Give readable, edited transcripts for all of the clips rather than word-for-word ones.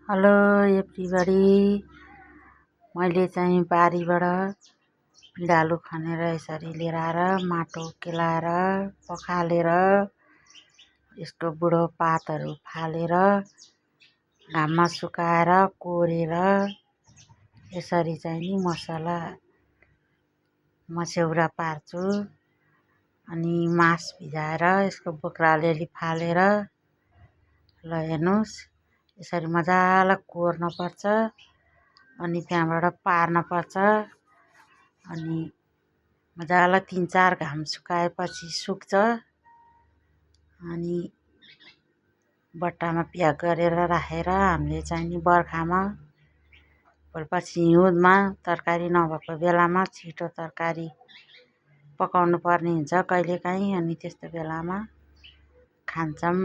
Hello everybody. मैले चाहिँ बारीबाट पिँडालु खनेर यसरी लिएर आएर माटो केलाएर पखालेर यस्तो बुढो पातहरू फालेर घाममा सुकाएर कोरेर यसरी चाहिँ नि मस्यौरा पार्छु। अनि मास भिजाएर यसको बोक्रा अलिअलि फालेर ल हेर्नुहोस् यसरी मजाले कोर्नुपर्छ। अनि त्यहाँबाट पार्नुपर्छ। अनि मजाले 3-4 घाम सुकाएपछि सुक्छ। अनि बट्टामा प्याक गरेर राखेर हामीले चाहिँ नि बर्खामा पछि हिउँदमा तरकारी नभएको बेलामा छिटो तरकारी पकाउनु पर्ने हुन्छ कहिलेकाहीँ। अनि त्यस्तो बेलामा खान्छौँ।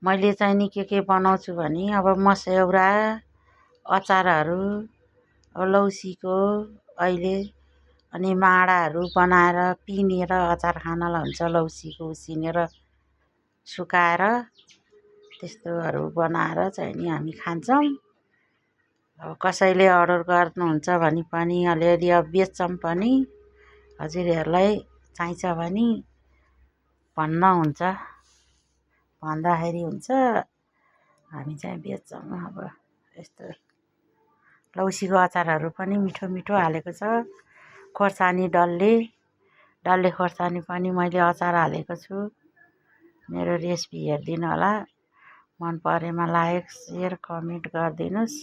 मैले चाहिँ नि के बनाउँछु भने अब मस्यौरा अचारहरू लौसीको अहिले अनि माडाहरू बनाएर पिनेर अचार खानलाई हुन्छ। लौसीको उसिनेर सुकाएर त्यस्तोहरू बनाएर चाहिँ नि हामी खान्छौँ। अब कसैले अर्डर गर्नुहुन्छ भने पनि अलिअलि अब बेच्छौँ पनि। हजुरहरूलाई चाहिन्छ भने भन्दाखेरि हुन्छ हामी चाहिँ बेच्छौँ। अब यस्तो लौसीको अचारहरू पनि मिठो मिठो हालेको छ। खोर्सानी डल्ले खोर्सानी पनि मैले अचार हालेको छु। मेरो रेसिपी हेरिदिनु होला। मन परेमा लाइक सेयर कमेन्ट गरिदिनुहोस्।